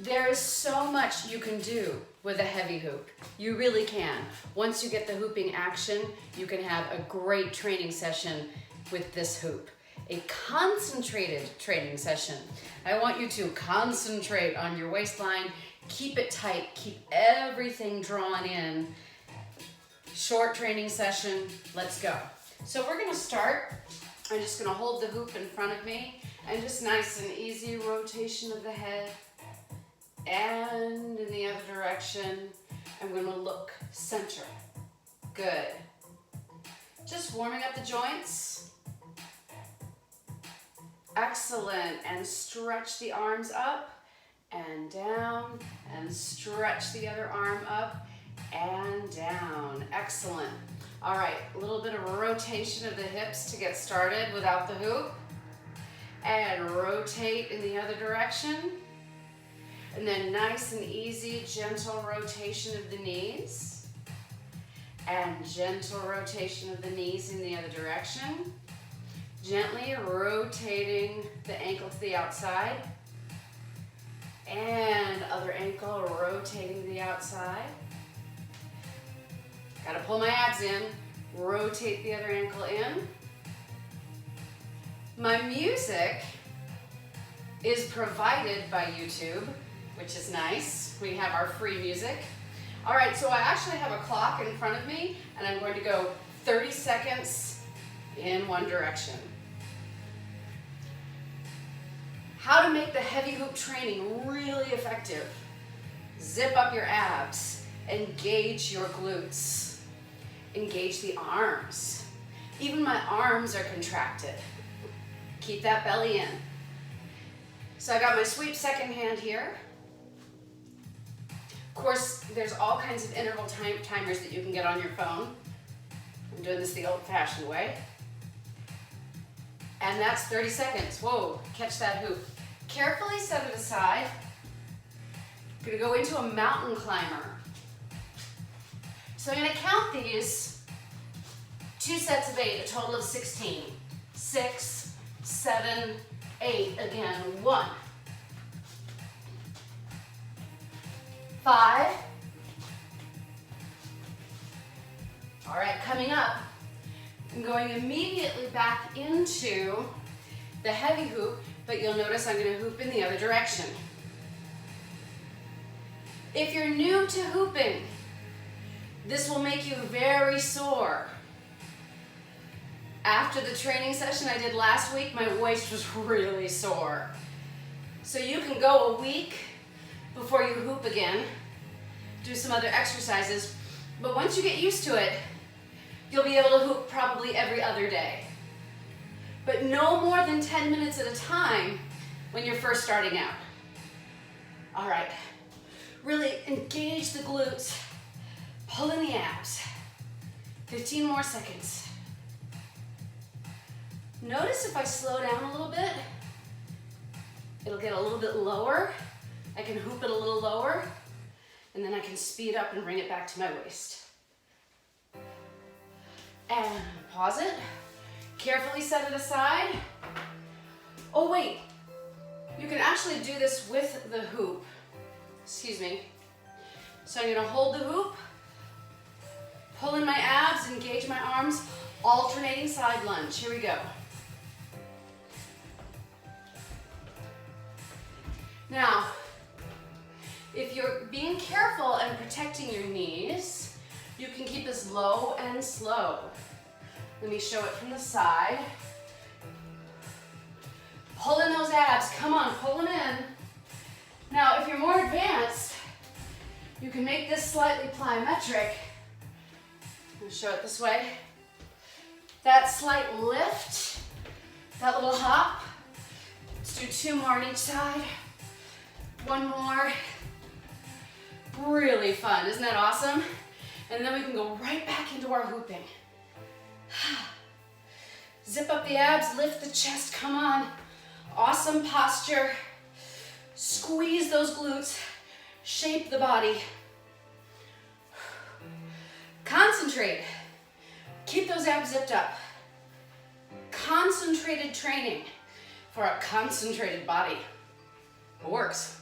There is so much you can do with a heavy hoop. You really can. Once you get the hooping action, you can have a great training session with this hoop. A concentrated training session. I want you to concentrate on your waistline, keep it tight, keep everything drawn in. Short training session, let's go. So we're gonna start. I'm just gonna hold the hoop in front of me and just nice and easy rotation of the head. And in the other direction, I'm gonna look center. Good. Just warming up the joints. Excellent. And stretch the arms up and down, and stretch the other arm up and down. Excellent. All right, a little bit of a rotation of the hips to get started without the hoop. And rotate in the other direction. And then nice and easy, gentle rotation of the knees. And gentle rotation of the knees in the other direction. Gently rotating the ankle to the outside. And other ankle rotating to the outside. Gotta pull my abs in. Rotate the other ankle in. My music is provided by YouTube, which is nice. We have our free music. All right, so I actually have a clock in front of me, and I'm going to go 30 seconds in one direction. How to make the heavy hoop training really effective. Zip up your abs, engage your glutes, engage the arms. Even my arms are contracted. Keep that belly in. So I got my sweep second hand here. Of course, there's all kinds of interval timers that you can get on your phone. I'm doing this the old-fashioned way. And that's 30 seconds. Whoa, catch that hoop. Carefully set it aside. I'm gonna go into a mountain climber. So I'm gonna count these 2 sets of 8, a total of 16. 6, 7, 8. Again, 1, 5. All right, coming up, I'm going immediately back into the heavy hoop, but you'll notice I'm going to hoop in the other direction. If you're new to hooping, this will make you very sore. After the training session I did last week, my waist was really sore. So you can go a week before you hoop again, do some other exercises, but once you get used to it, you'll be able to hoop probably every other day. But no more than 10 minutes at a time when you're first starting out. All right, really engage the glutes, pull in the abs. 15 more seconds. Notice if I slow down a little bit, it'll get a little bit lower. I can hoop it a little lower, and then I can speed up and bring it back to my waist. And pause it. Carefully set it aside. Oh wait, you can actually do this with the hoop. Excuse me. So I'm gonna hold the hoop, pull in my abs, engage my arms, alternating side lunge. Here we go. Now, if you're being careful and protecting your knees, you can keep this low and slow. Let me show it from the side. Pull in those abs. Come on, pull them in. Now, if you're more advanced, you can make this slightly plyometric. I'll show it this way. That slight lift, that little hop. Let's do 2 more on each side. 1 more. Really fun, isn't that awesome? And then we can go right back into our hooping. Zip up the abs, lift the chest, come on. Awesome posture. Squeeze those glutes, shape the body. Concentrate. Keep those abs zipped up. Concentrated training for a concentrated body. It works.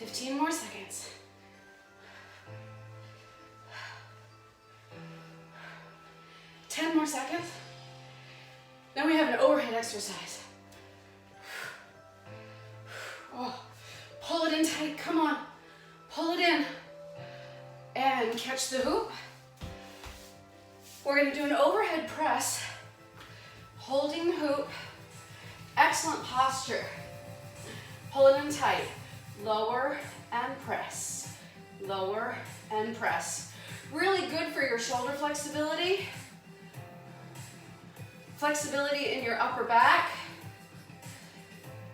15 more seconds. 10 more seconds. Then we have an overhead exercise. Oh, pull it in tight, come on. Pull it in and catch the hoop. We're gonna do an overhead press, holding the hoop. Excellent posture. Pull it in tight. Lower and press. Lower and press. Really good for your shoulder flexibility. Flexibility in your upper back.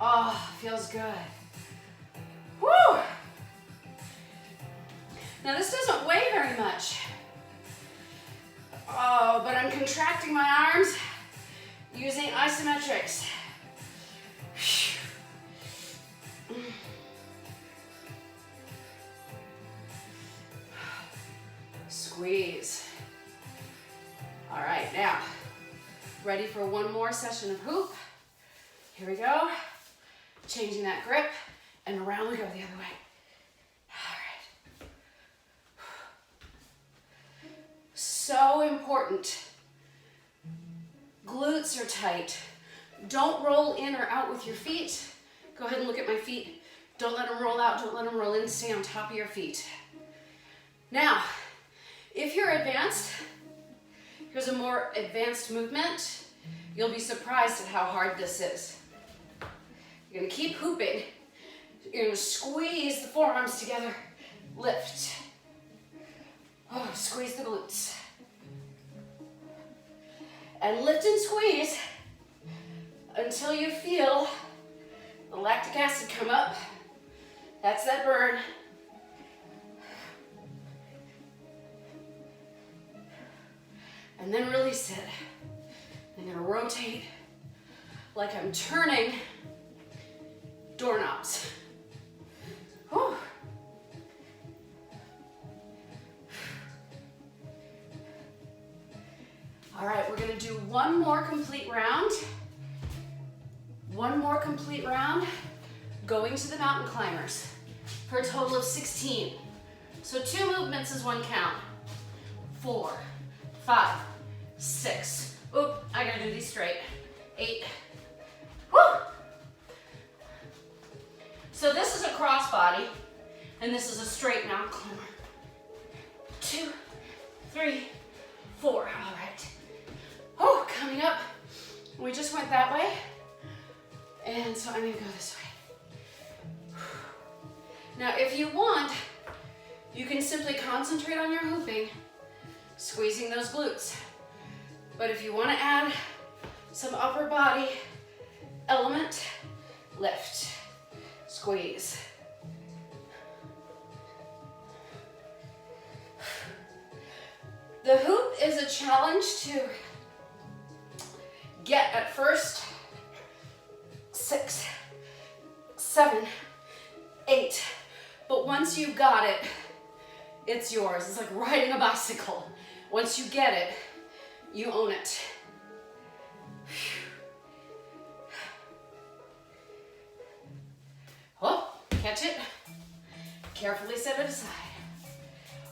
Oh, feels good. Woo! Now this doesn't weigh very much. Oh, but I'm contracting my arms using isometrics. Squeeze. All right, now, ready for one more session of hoop. Here we go. Changing that grip, and around we go the other way. All right. So important. Glutes are tight. Don't roll in or out with your feet. Go ahead and look at my feet. Don't let them roll out, don't let them roll in. Stay on top of your feet. Now, if you're advanced, here's a more advanced movement. You'll be surprised at how hard this is. You're gonna keep hooping. You're gonna squeeze the forearms together. Lift. Oh, squeeze the glutes. And lift and squeeze until you feel the lactic acid come up. That's that burn. And then release it. I'm gonna rotate like I'm turning doorknobs. Whew. All right, we're gonna do one more complete round. One more complete round, going to the mountain climbers for a total of 16. So 2 movements is 1 count. 4, 5, 6. Oop, I gotta do these straight. 8. Woo! So this is a cross body, and this is a straight mountain climber. 2, 3, 4. All right. Oh, coming up. We just went that way, and so I'm gonna go this way. Now, if you want, you can simply concentrate on your hooping, squeezing those glutes. But if you want to add some upper body element, lift, squeeze. The hoop is a challenge to get at first. 6, 7, 8. But once you've got it, it's yours. It's like riding a bicycle. Once you get it, you own it. Oh, catch it. Carefully set it aside.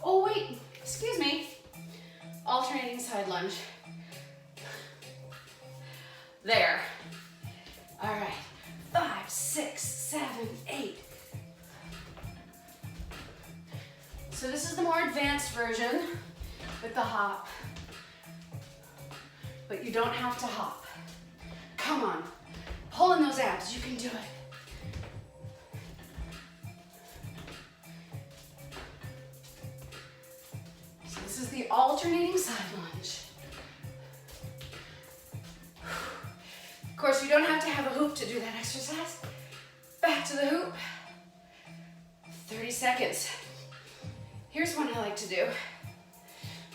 Oh wait, excuse me. Alternating side lunge. There. All right, 5, 6, 7, 8. So this is the more advanced version with the hop. But you don't have to hop. Come on, pull in those abs, you can do it. So this is the alternating side lunge. Of course, you don't have to have a hoop to do that exercise. Back to the hoop. 30 seconds. Here's one I like to do.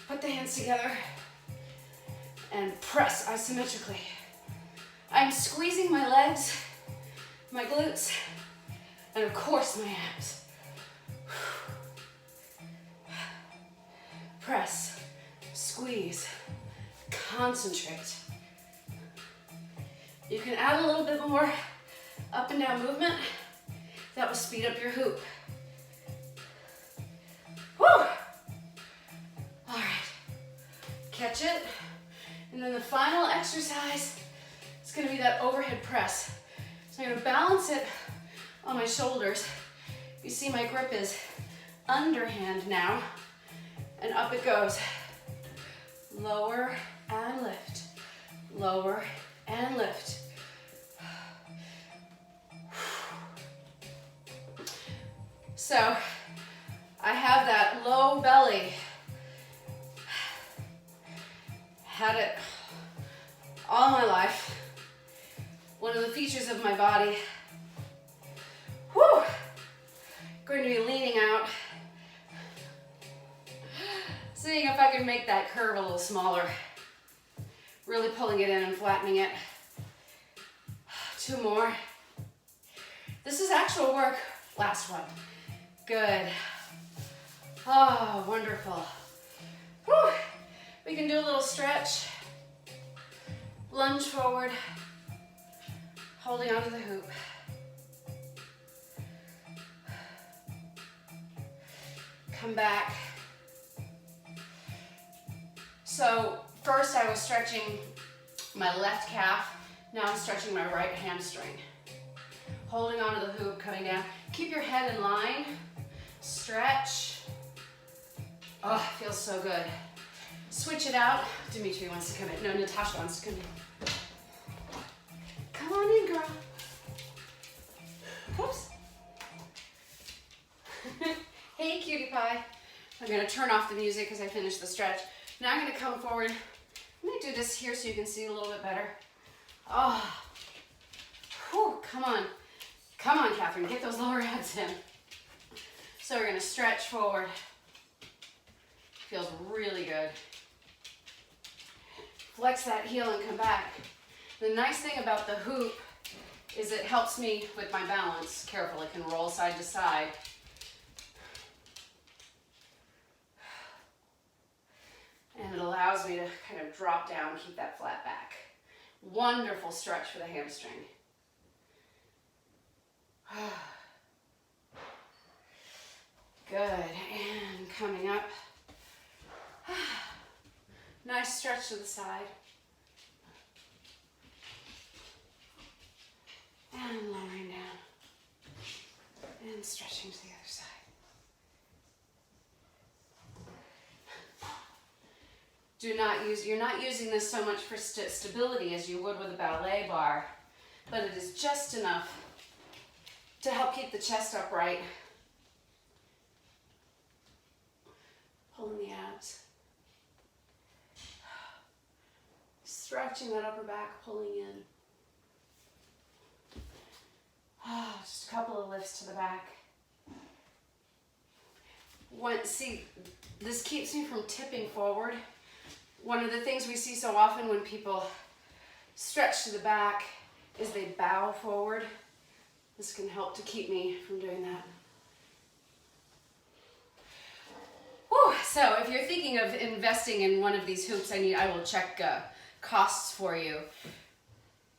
Put the hands together and press isometrically. I'm squeezing my legs, my glutes, and of course my abs. Press, squeeze, concentrate. You can add a little bit more up and down movement. That will speed up your hoop. final exercise is going to be that overhead press. So I'm going to balance it on my shoulders. You see my grip is underhand now, and up it goes. Lower and lift, lower and lift. So I have that low belly. Had it all my life. One of the features of my body. Whew. Going to be leaning out. Seeing if I can make that curve a little smaller. Really pulling it in and flattening it. 2 more. This is actual work. Last one. Good. Oh, wonderful. Whew. We can do a little stretch. Lunge forward. Holding onto the hoop. Come back. So first I was stretching my left calf. Now I'm stretching my right hamstring. Holding onto the hoop, coming down. Keep your head in line. Stretch. Oh, it feels so good. Switch it out. Dimitri wants to come in. No, Natasha wants to come in. Come on in, girl. Oops. Hey, cutie pie. I'm going to turn off the music because I finished the stretch. Now I'm going to come forward. I'm going to do this here so you can see a little bit better. Oh. Whew, come on. Come on, Catherine. Get those lower abs in. So we're going to stretch forward. Feels really good. Flex that heel and come back. The nice thing about the hoop is it helps me with my balance. Careful, it can roll side to side. And it allows me to kind of drop down, keep that flat back. Wonderful stretch for the hamstring. Good, and coming up. Nice stretch to the side. And lowering down. And stretching to the other side. You're not using this so much for stability as you would with a ballet bar, but it is just enough to help keep the chest upright. Pulling the abs. Stretching that upper back, pulling in. Just a couple of lifts to the back. See, this keeps me from tipping forward. One of the things we see so often when people stretch to the back is they bow forward. This can help to keep me from doing that. Whew. So if you're thinking of investing in one of these hoops, I will check costs for you.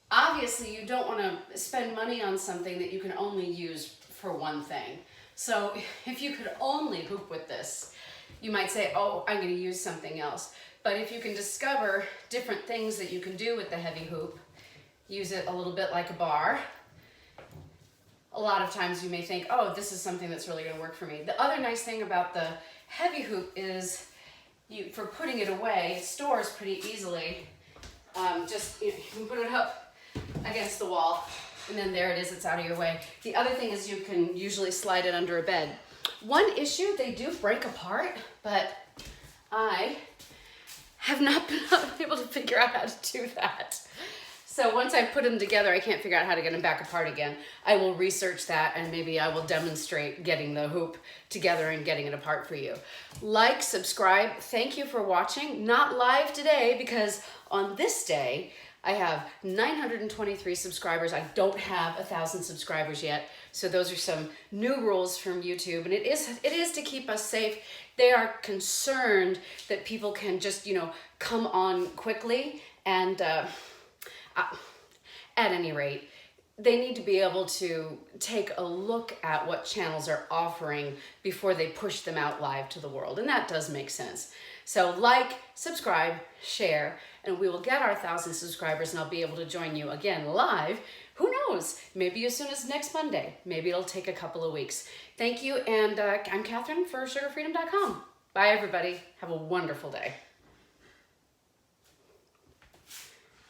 Obviously, you don't want to spend money on something that you can only use for one thing. So if you could only hoop with this, you might say, oh, I'm going to use something else. But if you can discover different things that you can do with the heavy hoop, use it a little bit like a bar. A lot of times you may think, oh, this is something that's really going to work for me. The other nice thing about the heavy hoop is for putting it away, it stores pretty easily. You can put it up against the wall, and then there it is, it's out of your way. The other thing is you can usually slide it under a bed. One issue, they do break apart, but I have not been able to figure out how to do that. So once I put them together, I can't figure out how to get them back apart again. I will research that and maybe I will demonstrate getting the hoop together and getting it apart for you. Like, subscribe. Thank you for watching. Not live today because on this day, I have 923 subscribers. I don't have 1,000 subscribers yet. So those are some new rules from YouTube. And it is to keep us safe. They are concerned that people can just, come on quickly. And at any rate, they need to be able to take a look at what channels are offering before they push them out live to the world. And that does make sense. So like, subscribe, share, and we will get our 1,000 subscribers and I'll be able to join you again live. Who knows? Maybe as soon as next Monday. Maybe it'll take a couple of weeks. Thank you, and I'm Catherine for sugarfreedom.com. Bye, everybody. Have a wonderful day.